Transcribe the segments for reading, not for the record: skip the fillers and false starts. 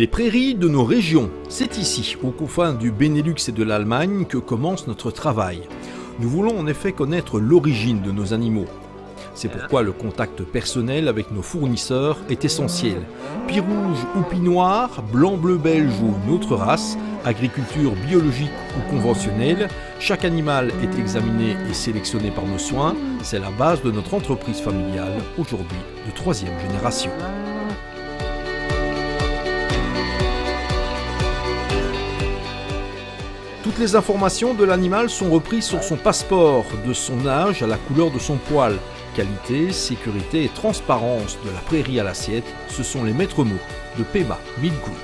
Les prairies de nos régions, c'est ici, aux confins du Benelux et de l'Allemagne, que commence notre travail. Nous voulons en effet connaître l'origine de nos animaux. C'est pourquoi le contact personnel avec nos fournisseurs est essentiel. Pie rouge ou pie noir, blanc bleu belge ou une autre race, agriculture biologique ou conventionnelle, chaque animal est examiné et sélectionné par nos soins. C'est la base de notre entreprise familiale, aujourd'hui de 3e génération. Toutes les informations de l'animal sont reprises sur son passeport, de son âge à la couleur de son poil. Qualité, sécurité et transparence de la prairie à l'assiette, ce sont les maîtres mots de Pema Milk Group.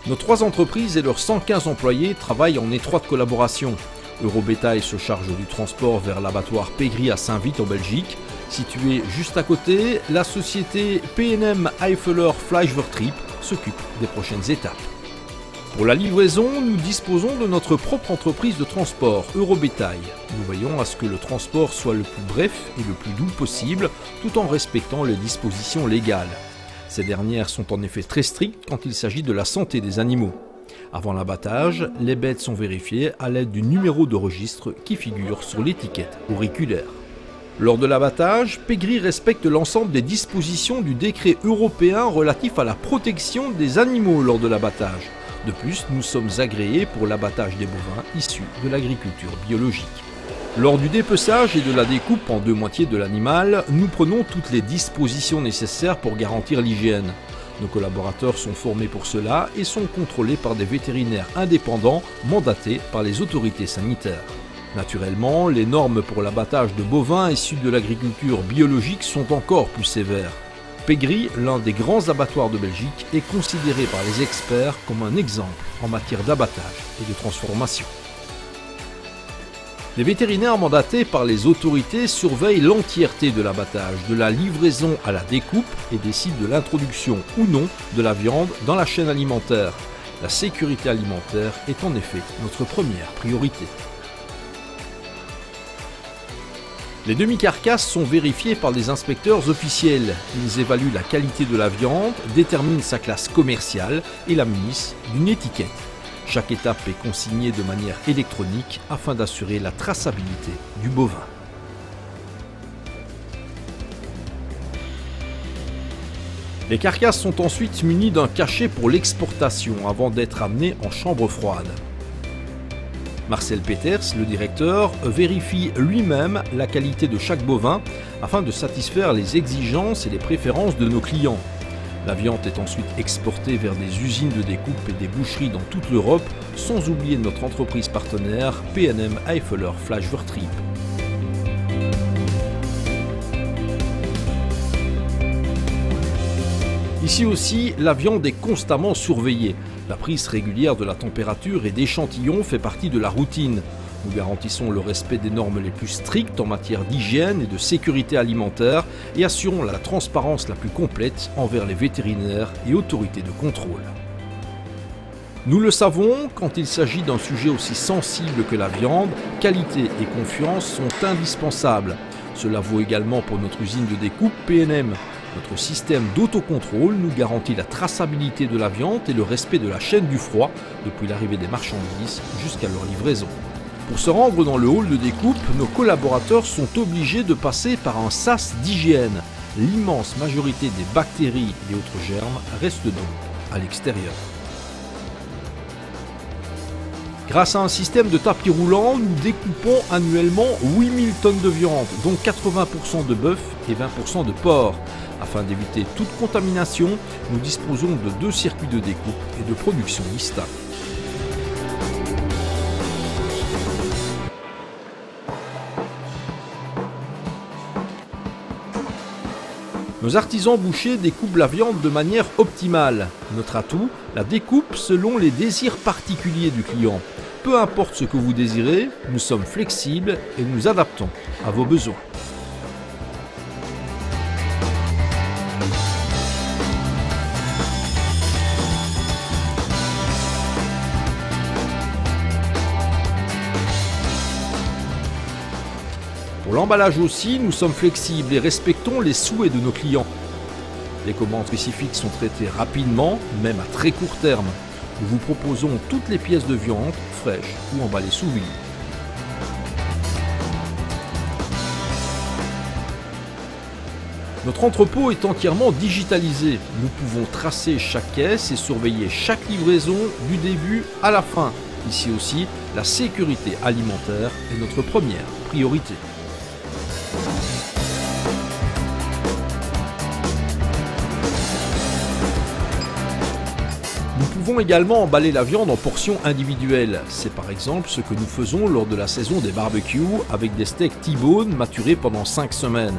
Nos 3 entreprises et leurs 115 employés travaillent en étroite collaboration. Eurobétail se charge du transport vers l'abattoir Pegri à Saint-Vith en Belgique. Situé juste à côté, la société PNM Eifeler Fleischvertrieb s'occupe des prochaines étapes. Pour la livraison, nous disposons de notre propre entreprise de transport, Eurobétail. Nous veillons à ce que le transport soit le plus bref et le plus doux possible, tout en respectant les dispositions légales. Ces dernières sont en effet très strictes quand il s'agit de la santé des animaux. Avant l'abattage, les bêtes sont vérifiées à l'aide du numéro de registre qui figure sur l'étiquette auriculaire. Lors de l'abattage, Pegri respecte l'ensemble des dispositions du décret européen relatif à la protection des animaux lors de l'abattage. De plus, nous sommes agréés pour l'abattage des bovins issus de l'agriculture biologique. Lors du dépeçage et de la découpe en 2 moitiés de l'animal, nous prenons toutes les dispositions nécessaires pour garantir l'hygiène. Nos collaborateurs sont formés pour cela et sont contrôlés par des vétérinaires indépendants mandatés par les autorités sanitaires. Naturellement, les normes pour l'abattage de bovins issus de l'agriculture biologique sont encore plus sévères. Pegri, l'un des grands abattoirs de Belgique, est considéré par les experts comme un exemple en matière d'abattage et de transformation. Les vétérinaires mandatés par les autorités surveillent l'entièreté de l'abattage, de la livraison à la découpe et décident de l'introduction ou non de la viande dans la chaîne alimentaire. La sécurité alimentaire est en effet notre première priorité. Les demi-carcasses sont vérifiées par des inspecteurs officiels. Ils évaluent la qualité de la viande, déterminent sa classe commerciale et la munissent d'une étiquette. Chaque étape est consignée de manière électronique afin d'assurer la traçabilité du bovin. Les carcasses sont ensuite munies d'un cachet pour l'exportation avant d'être amenées en chambre froide. Marcel Peters, le directeur, vérifie lui-même la qualité de chaque bovin afin de satisfaire les exigences et les préférences de nos clients. La viande est ensuite exportée vers des usines de découpe et des boucheries dans toute l'Europe, sans oublier notre entreprise partenaire PNM Eifeler Fleischvertrieb. Ici aussi, la viande est constamment surveillée. La prise régulière de la température et d'échantillons fait partie de la routine. Nous garantissons le respect des normes les plus strictes en matière d'hygiène et de sécurité alimentaire et assurons la transparence la plus complète envers les vétérinaires et autorités de contrôle. Nous le savons, quand il s'agit d'un sujet aussi sensible que la viande, qualité et confiance sont indispensables. Cela vaut également pour notre usine de découpe PNM. Notre système d'autocontrôle nous garantit la traçabilité de la viande et le respect de la chaîne du froid depuis l'arrivée des marchandises jusqu'à leur livraison. Pour se rendre dans le hall de découpe, nos collaborateurs sont obligés de passer par un sas d'hygiène. L'immense majorité des bactéries et autres germes restent donc à l'extérieur. Grâce à un système de tapis roulant, nous découpons annuellement 8000 tonnes de viande, dont 80% de bœuf et 20% de porc. Afin d'éviter toute contamination, nous disposons de 2 circuits de découpe et de production distincts. Nos artisans bouchers découpent la viande de manière optimale. Notre atout, la découpe selon les désirs particuliers du client. Peu importe ce que vous désirez, nous sommes flexibles et nous adaptons à vos besoins. Pour l'emballage aussi, nous sommes flexibles et respectons les souhaits de nos clients. Les commandes spécifiques sont traitées rapidement, même à très court terme. Nous vous proposons toutes les pièces de viande, fraîches ou emballées sous vide. Notre entrepôt est entièrement digitalisé. Nous pouvons tracer chaque caisse et surveiller chaque livraison du début à la fin. Ici aussi, la sécurité alimentaire est notre première priorité. Nous pouvons également emballer la viande en portions individuelles. C'est par exemple ce que nous faisons lors de la saison des barbecues avec des steaks T-bone maturés pendant 5 semaines.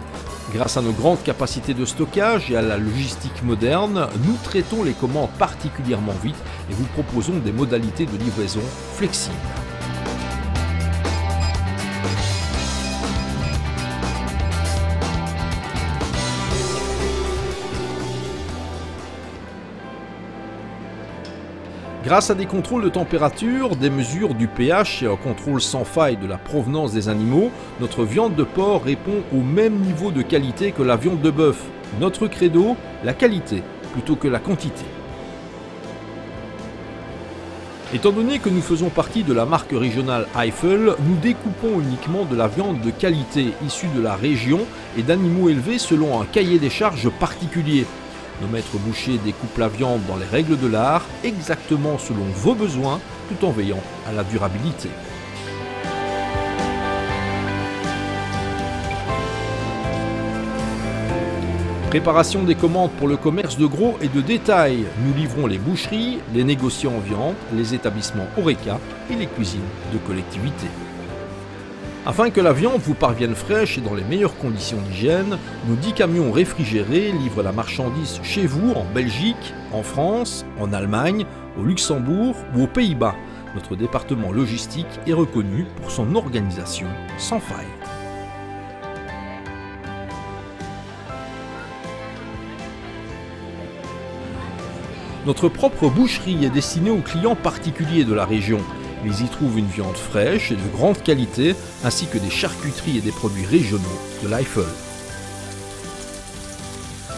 Grâce à nos grandes capacités de stockage et à la logistique moderne, nous traitons les commandes particulièrement vite et vous proposons des modalités de livraison flexibles. Grâce à des contrôles de température, des mesures du pH et un contrôle sans faille de la provenance des animaux, notre viande de porc répond au même niveau de qualité que la viande de bœuf. Notre credo, la qualité plutôt que la quantité. Étant donné que nous faisons partie de la marque régionale Eifel, nous découpons uniquement de la viande de qualité issue de la région et d'animaux élevés selon un cahier des charges particulier. Nos maîtres bouchers découpent la viande dans les règles de l'art, exactement selon vos besoins, tout en veillant à la durabilité. Préparation des commandes pour le commerce de gros et de détail. Nous livrons les boucheries, les négociants en viande, les établissements Horeca et les cuisines de collectivité. Afin que la viande vous parvienne fraîche et dans les meilleures conditions d'hygiène, nos 10 camions réfrigérés livrent la marchandise chez vous en Belgique, en France, en Allemagne, au Luxembourg ou aux Pays-Bas. Notre département logistique est reconnu pour son organisation sans faille. Notre propre boucherie est destinée aux clients particuliers de la région. Ils y trouvent une viande fraîche et de grande qualité, ainsi que des charcuteries et des produits régionaux de l'Eifel.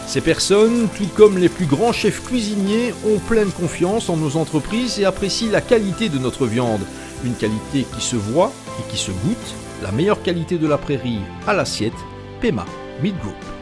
Ces personnes, tout comme les plus grands chefs cuisiniers, ont pleine confiance en nos entreprises et apprécient la qualité de notre viande. Une qualité qui se voit et qui se goûte, la meilleure qualité de la prairie à l'assiette, Pema Meat Group.